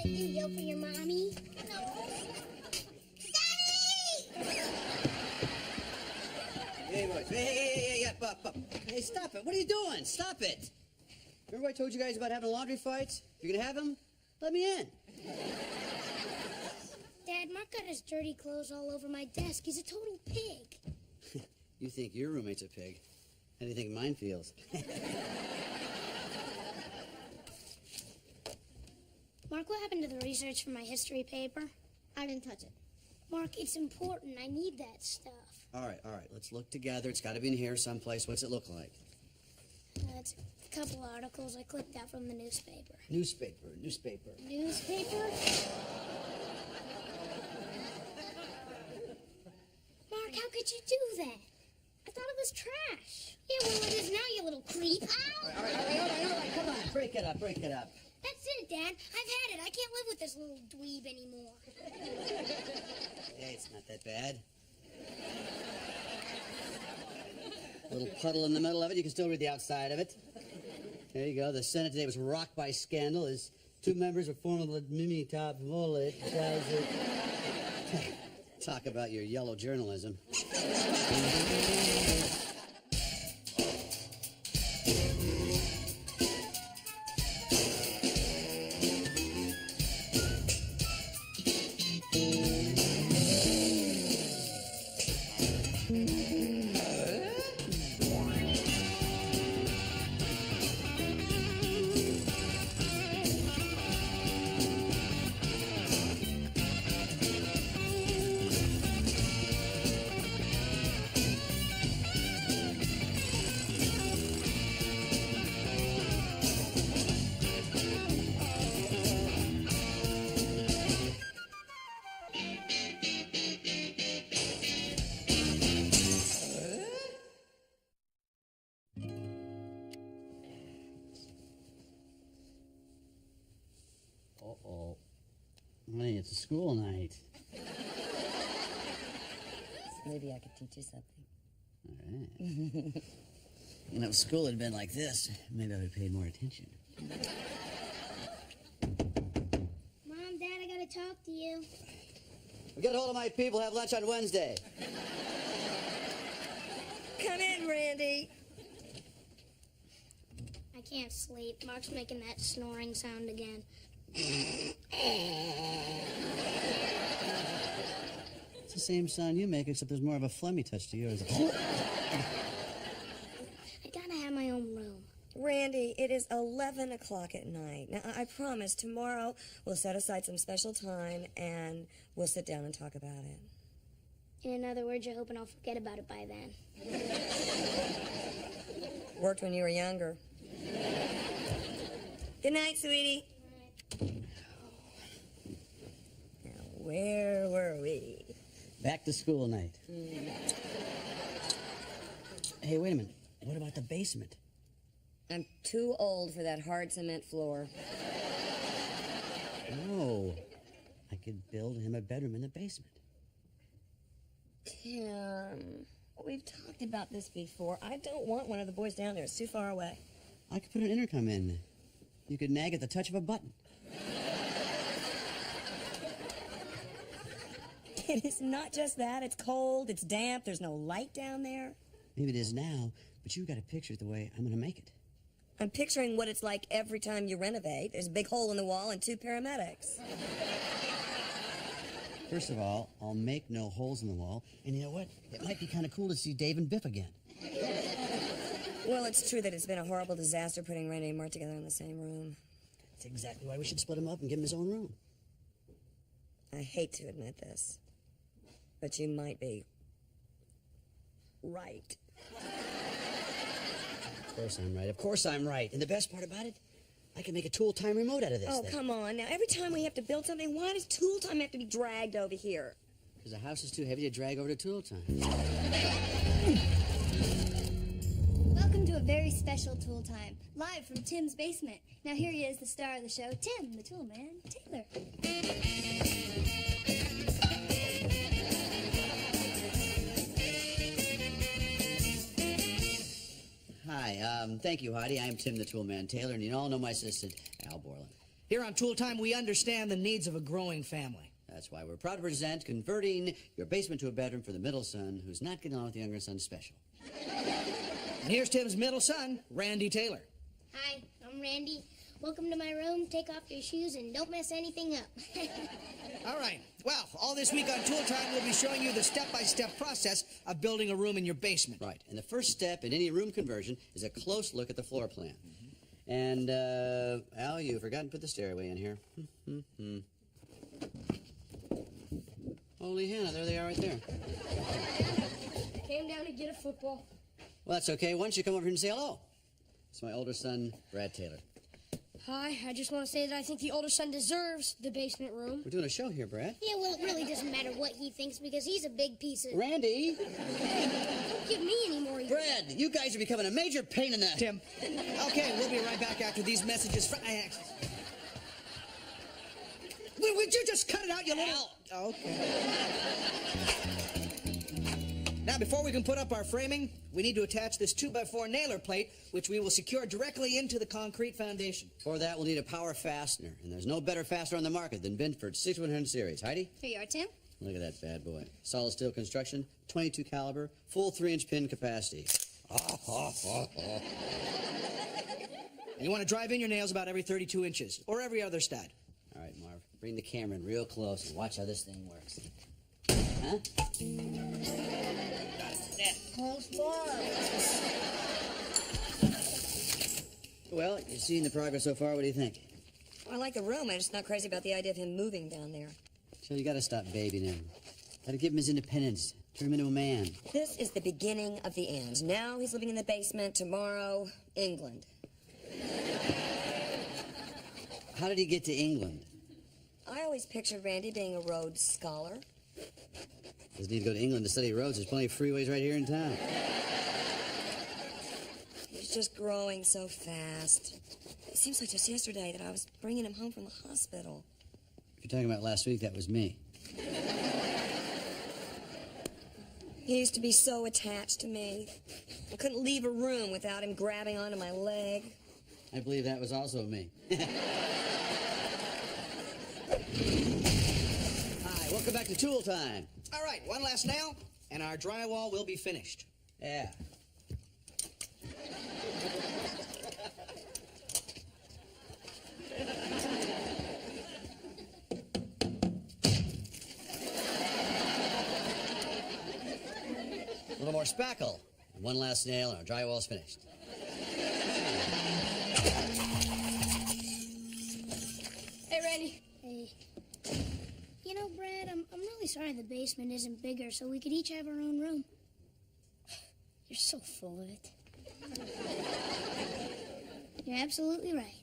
gonna do, yell for your mommy? No. Daddy! Hey, boys. Hey, up. Hey, stop it. What are you doing? Stop it. Remember I told you guys about having laundry fights? If you're gonna have them, let me in. Dad, Mark got his dirty clothes all over my desk. He's a total pig. You think your roommate's a pig? How do you think mine feels? Mark, what happened to the research for my history paper? I didn't touch it. Mark, it's important. I need that stuff. All right. Let's look together. It's got to be in here someplace. What's it look like? It's a couple articles I clipped out from the newspaper. Newspaper? Newspaper? Mark, how could you do that? I thought it was trash. Yeah, well, it is now, you little creep. Ow! All right. Come on. Break it up. That's it, Dad. I've had it. I can't live with this little dweeb anymore. Hey, it's not that bad. A little puddle in the middle of it. You can still read the outside of it. There you go. The Senate today was rocked by scandal as two members of former Mimi Top Mullet talk about your yellow journalism. Uh-oh. Honey, it's a school night. Maybe I could teach you something. All right. You know, if school had been like this, maybe I would have paid more attention. Mom, Dad, I gotta talk to you. Get a hold of my people, have lunch on Wednesday. Come in, Randy. I can't sleep. Mark's making that snoring sound again. It's the same sound you make, except there's more of a phlegmy touch to yours. I gotta have my own room. Randy, it is 11 o'clock at night. Now, I promise tomorrow we'll set aside some special time and we'll sit down and talk about it. In other words, you're hoping I'll forget about it by then. Worked when you were younger. Good night, sweetie. Now, where were we? Back to school night. Hey, wait a minute. What about the basement? I'm too old for that hard cement floor. No. I could build him a bedroom in the basement. Tim, we've talked about this before. I don't want one of the boys down there. It's too far away. I could put an intercom in. You could nag at the touch of a button. It is not just that. It's cold, it's damp, there's no light down there. Maybe it is now, but you got to picture it the way I'm going to make it. I'm picturing what it's like every time you renovate. There's a big hole in the wall and 2 paramedics. First of all, I'll make no holes in the wall. And you know what? It might be kind of cool to see Dave and Biff again. Well, it's true that it's been a horrible disaster putting Randy and Mark together in the same room. That's exactly why we should split him up and give him his own room. I hate to admit this, but you might be right. Of course I'm right. Of course I'm right. And the best part about it, I can make a tool time remote out of this Oh, thing. come on. Now, every time we have to build something, why does tool time have to be dragged over here? Because the house is too heavy to drag over to tool time. Welcome to a very special Tool Time, live from Tim's basement. Now here he is, the star of the show, Tim, the Tool Man, Taylor. Hi, thank you, Heidi. I'm Tim the Tool Man Taylor, and you all know my assistant, Al Borland. Here on Tool Time, we understand the needs of a growing family. That's why we're proud to present converting your basement to a bedroom for the middle son who's not getting on with the younger son's special. And here's Tim's middle son, Randy Taylor. Hi, I'm Randy. Welcome to my room. Take off your shoes and don't mess anything up. All right. Well, all this week on Tool Time, we'll be showing you the step-by-step process of building a room in your basement. Right. And the first step in any room conversion is a close look at the floor plan. And, Al, you forgot to put the stairway in here. Holy Hannah, there they are right there. Came down to get a football. Well, that's okay. Why don't you come over here and say hello? It's my older son, Brad Taylor. Hi, I just want to say that I think the older son deserves the basement room. We're doing a show here, Brad. Yeah, well, it really doesn't matter what he thinks because he's a big piece of... Randy! Don't give me any more... Brad, you guys are becoming a major pain in the... Tim. Okay, we'll be right back after these messages from... Would you just cut it out, you little... Oh, okay. Now, before we can put up our framing, we need to attach this 2x4 nailer plate, which we will secure directly into the concrete foundation. For that, we'll need a power fastener, and there's no better fastener on the market than Binford's 6100 series. Heidi? Here you are, Tim. Look at that bad boy. Solid steel construction, 22 caliber, full 3-inch pin capacity. And you want to drive in your nails about every 32 inches, or every other stud. All right, Marv, bring the camera in real close and watch how this thing works. Huh? Well, you've seen the progress so far. What do you think? I like the room. I'm just not crazy about the idea of him moving down there. So you got to stop babying him. Got to give him his independence. Turn him into a man. This is the beginning of the end. Now he's living in the basement. Tomorrow, England. How did he get to England? I always pictured Randy being a Rhodes Scholar. Doesn't need to go to England to study roads. There's plenty of freeways right here in town. He's just growing so fast. It seems like just yesterday that I was bringing him home from the hospital. If you're talking about last week, that was me. He used to be so attached to me. I couldn't leave a room without him grabbing onto my leg. I believe that was also me. Hi, welcome back to Tool Time. All right, one last nail, and our drywall will be finished. Yeah. A little more spackle. And one last nail, and our drywall's finished. Hey, Randy. Hey. You know, Brad, I'm really sorry the basement isn't bigger so we could each have our own room. You're so full of it. You're absolutely right.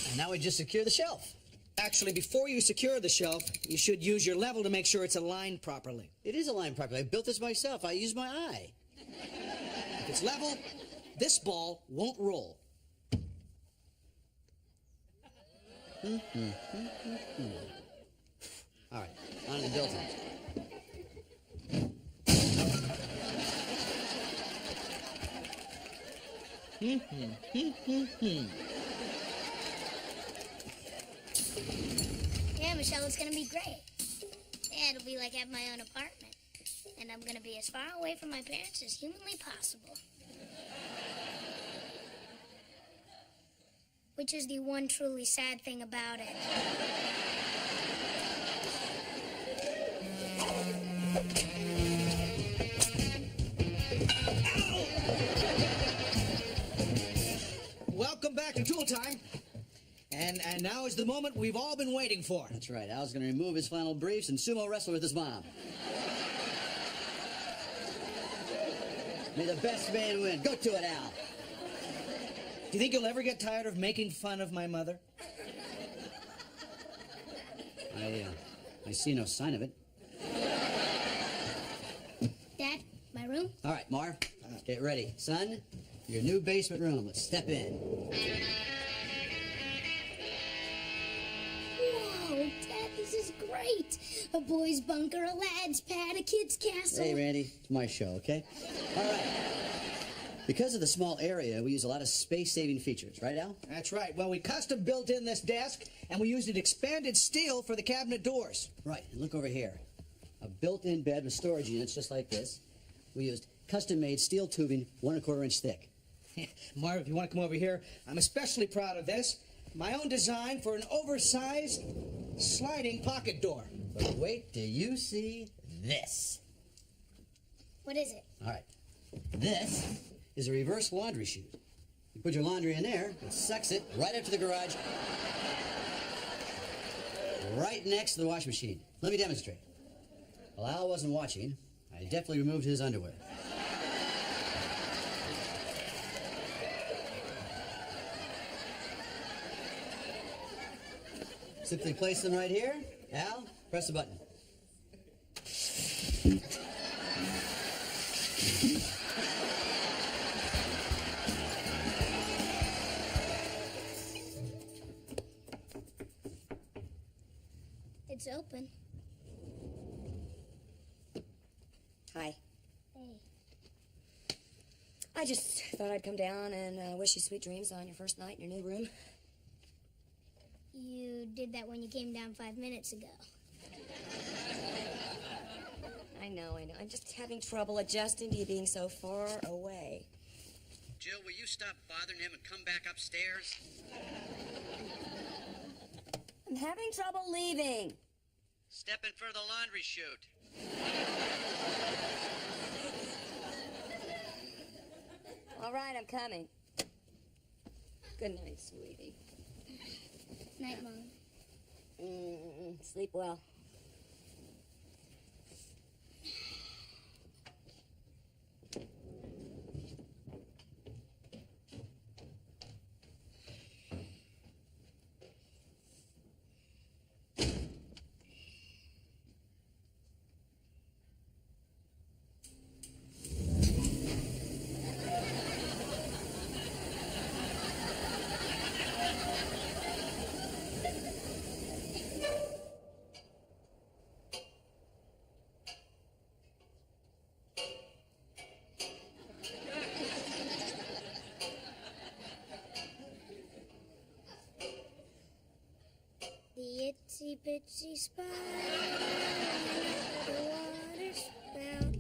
And now we just secure the shelf. Actually, before you secure the shelf, you should use your level to make sure it's aligned properly. It is aligned properly. I built this myself. I used my eye. If it's level, this ball won't roll. All right, on to the built-in. Yeah, Michelle, it's gonna be great. Yeah, it'll be like having my own apartment. And I'm gonna be as far away from my parents as humanly possible. Which is the one truly sad thing about it. Welcome back to Tool Time. And now is the moment we've all been waiting for. That's right. Al's going to remove his flannel briefs and sumo wrestle with his mom. May the best man win. Go to it, Al. Do you think you'll ever get tired of making fun of my mother? I see no sign of it. Dad, my room? All right, Marv, get ready. Son, your new basement room. Let's step in. Whoa, Dad, this is great. A boy's bunker, a lad's pad, a kid's castle. Hey, Randy, it's my show, okay? All right. Because of the small area, we use a lot of space-saving features, right, Al? That's right. Well, we custom built in this desk, and we used an expanded steel for the cabinet doors. Right, and look over here. A built-in bed with storage units just like this. We used custom-made steel tubing, 1 1/4 inch thick. Marv, if you want to come over here, I'm especially proud of this. My own design for an oversized sliding pocket door. But wait till you see this. What is it? All right. This is a reverse laundry chute. You put your laundry in there, it sucks it right up to the garage, right next to the washing machine. Let me demonstrate. Well, Al wasn't watching. I definitely removed his underwear. Simply place them right here. Al, press the button. It's open. Hi. Hey. I just thought I'd come down and wish you sweet dreams on your first night in your new room. You did that when you came down 5 minutes ago. I know. I'm just having trouble adjusting to you being so far away. Jill, will you stop bothering him and come back upstairs? I'm having trouble leaving. Step in front of the laundry chute. All right, I'm coming. Good night, sweetie. Night, Mom. Sleep well. The itsy bitsy spider, the water spout.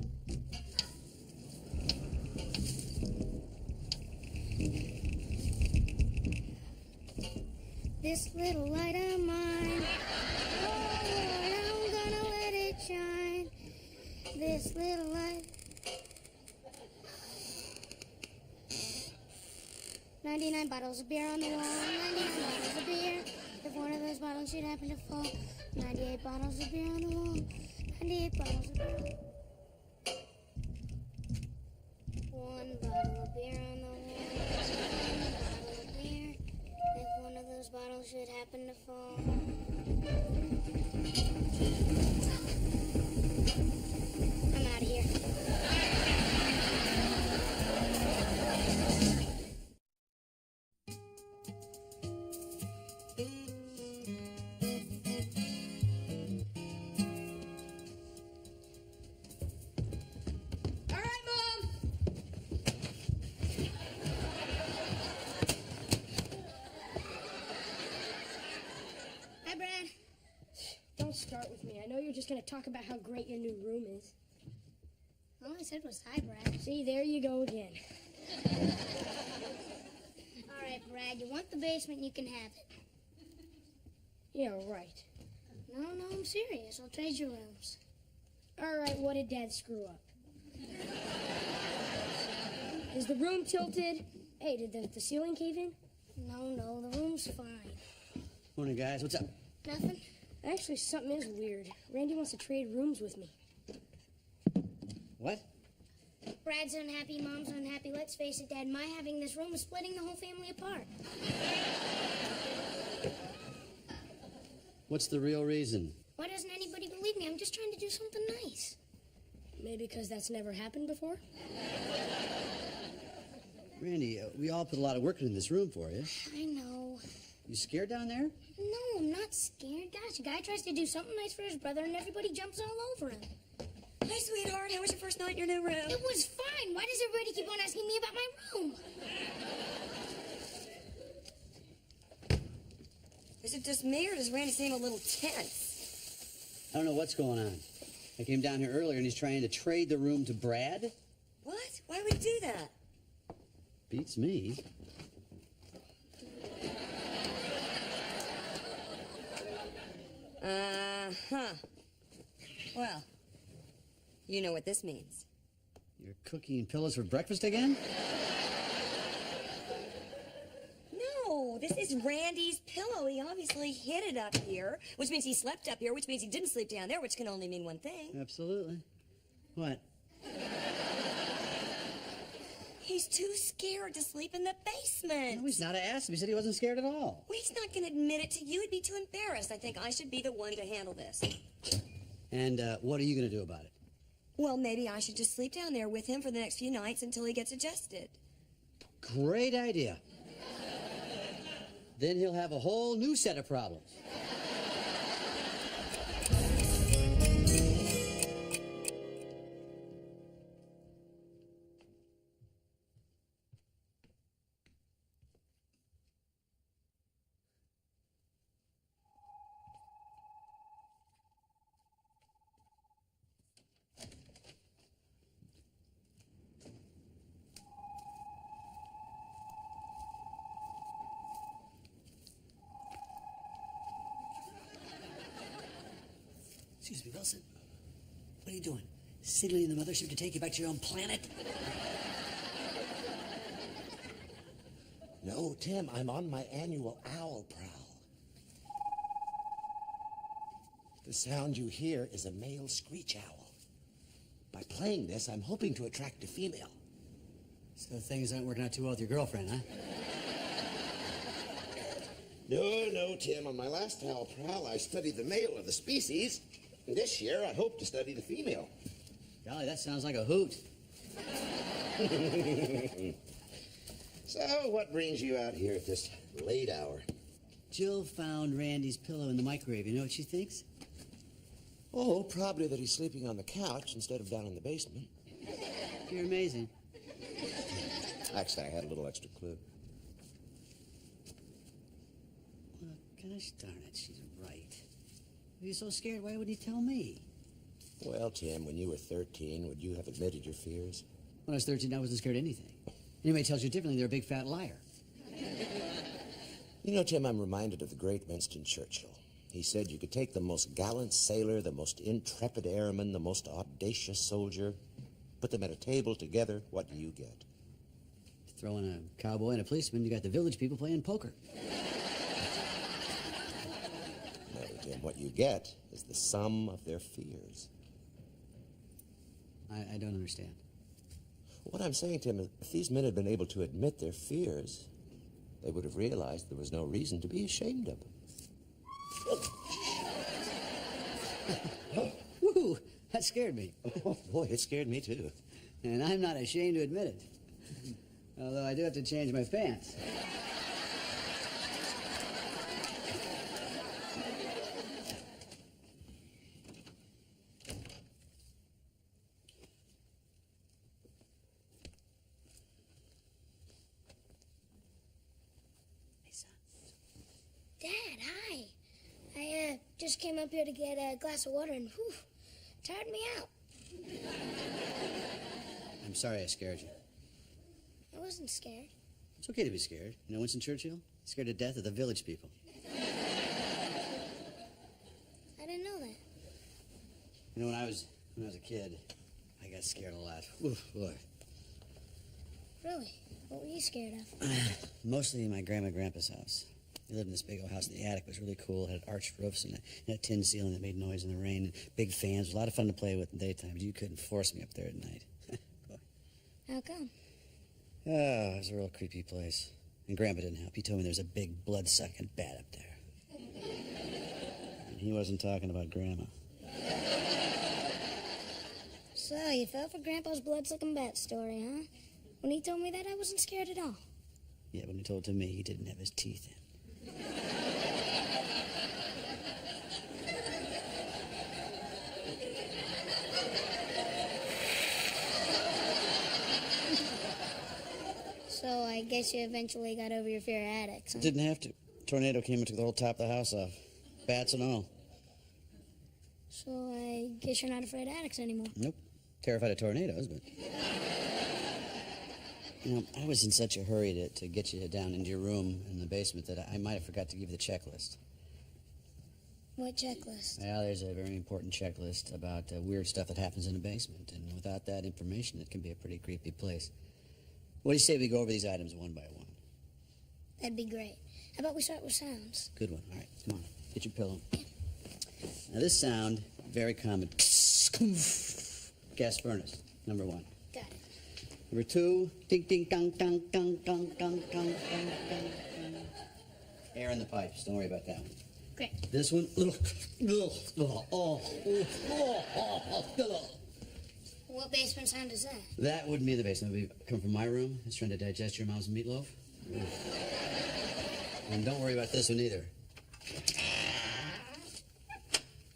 This little light of mine, oh Lord, I'm gonna let it shine. This little light. 99 bottles of beer on the wall, 99 bottles of beer. If one of those bottles should happen to fall, 98 bottles of beer on the wall, 98 bottles of beer. One bottle of beer on the wall, one bottle of beer. If one of those bottles should happen to fall. I'm out of here. Hi, Brad. Don't start with me. I know you're just going to talk about how great your new room is. All I said was hi, Brad. See, there you go again. All right, Brad, you want the basement, you can have it. Yeah, right. No, I'm serious. I'll trade your rooms. All right, what did Dad screw up? Is the room tilted? Hey, did the ceiling cave in? No, the room's fine. Morning, guys. What's up? Nothing? Actually, something is weird. Randy wants to trade rooms with me. What? Brad's unhappy, Mom's unhappy. Let's face it, Dad, my having this room is splitting the whole family apart. What's the real reason? Why doesn't anybody believe me? I'm just trying to do something nice. Maybe because that's never happened before? Randy, we all put a lot of work into this room for you. I know. You scared down there? No, I'm not scared. Gosh, a guy tries to do something nice for his brother and everybody jumps all over him. Hi, sweetheart. How was your first night in your new room? It was fine. Why does everybody keep on asking me about my room? Is it just me, or does Randy seem a little tense? I don't know what's going on. I came down here earlier and he's trying to trade the room to Brad. What? Why would he do that? Beats me. Well, you know what this means. You're cooking pillows for breakfast again? No, this is Randy's pillow. He obviously hid it up here, which means he slept up here, which means he didn't sleep down there, which can only mean one thing. Absolutely. What? He's too scared to sleep in the basement. No, he's not. I asked him. He said he wasn't scared at all. Well, he's not going to admit it to you. He'd be too embarrassed. I think I should be the one to handle this. And what are you going to do about it? Well, maybe I should just sleep down there with him for the next few nights until he gets adjusted. Great idea. Then he'll have a whole new set of problems. Excuse me, Wilson. What are you doing? Signaling the mothership to take you back to your own planet? No, Tim, I'm on my annual owl prowl. The sound you hear is a male screech owl. By playing this, I'm hoping to attract a female. So things aren't working out too well with your girlfriend, huh? No, Tim. On my last owl prowl, I studied the male of the species. And this year, I hope to study the female. Golly, that sounds like a hoot. So, what brings you out here at this late hour? Jill found Randy's pillow in the microwave. You know what she thinks? Oh, probably that he's sleeping on the couch instead of down in the basement. You're amazing. Actually, I had a little extra clue. Well, gosh darn it, she's right. If you're so scared, why wouldn't he tell me? Well, Tim, when you were 13, would you have admitted your fears? When I was 13, I wasn't scared of anything. Anybody tells you differently, they're a big fat liar. You know, Tim, I'm reminded of the great Winston Churchill. He said you could take the most gallant sailor, the most intrepid airman, the most audacious soldier, put them at a table together, what do you get? Throw in a cowboy and a policeman, you got the village people playing poker. No, Tim, what you get is the sum of their fears. I don't understand. What I'm saying, Tim, is if these men had been able to admit their fears, they would have realized there was no reason to be ashamed of them. Woo! That scared me. Oh, boy, it scared me, too. And I'm not ashamed to admit it. Although I do have to change my pants. Dad, hi. I just came up here to get a glass of water and whew, tired me out. I'm sorry I scared you. I wasn't scared. It's okay to be scared. You know Winston Churchill? Scared to death of the village people. I didn't know that. You know, when I was a kid, I got scared a lot. Oof, boy. Really? What were you scared of? Mostly in my grandma and grandpa's house. They lived in this big old house in the attic. It was really cool. It had arched roofs and a tin ceiling that made noise in the rain. And big fans. It was a lot of fun to play with in the daytime, but you couldn't force me up there at night. How come? Oh, it was a real creepy place. And Grandpa didn't help. He told me there was a big blood-sucking bat up there. And he wasn't talking about Grandma. So, you fell for Grandpa's blood-sucking bat story, huh? When he told me that, I wasn't scared at all. Yeah, when he told it to me, he didn't have his teeth in. I guess you eventually got over your fear of attics, huh? Didn't have to. Tornado came and took the whole top of the house off. Bats and all. So I guess you're not afraid of attics anymore. Nope. Terrified of tornadoes, but... You know, I was in such a hurry to get you down into your room in the basement that I might have forgot to give you the checklist. What checklist? Well, there's a very important checklist about weird stuff that happens in the basement, and without that information, it can be a pretty creepy place. What do you say we go over these items one by one? That'd be great. How about we start with sounds? Good one. All right, come on. Get your pillow. Now, this sound, very common. Gas furnace, number one. Got it. Number two, ding, ding, dong, dong, dong, dong, dong, dong, dong, dong. Air in the pipes. Don't worry about that one. Great. This one, What basement sound is that? that wouldn't be the basement. It would come from my room. It's trying to digest your mom's meatloaf. And don't worry about this one either.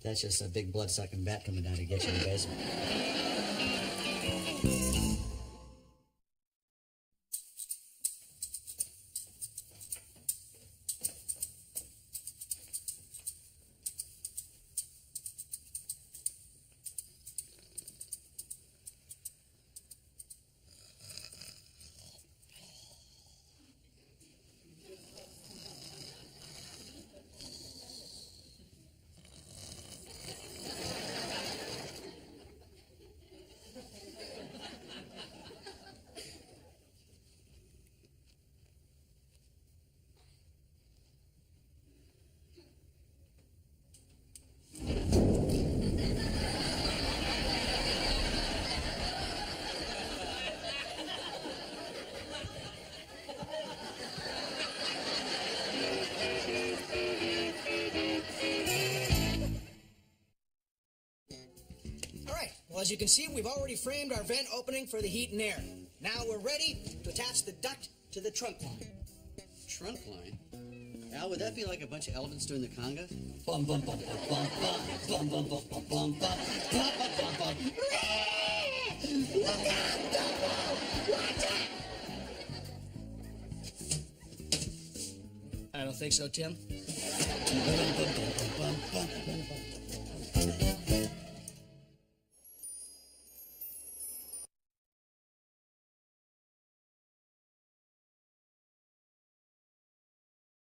That's just a big blood-sucking bat coming down to get you in the basement. As you can see, we've already framed our vent opening for the heat and air. Now we're ready to attach the duct to the trunk line. Trunk line? Al, would that be like a bunch of elephants doing the conga? Bum, bum, bum, bum, bum, bum, bum, bum, bum, bum, bum, bum, bum, bum. Look out, Dumbo! Watch out! I don't think so, Tim. Bum, bum, bum, bum, bum.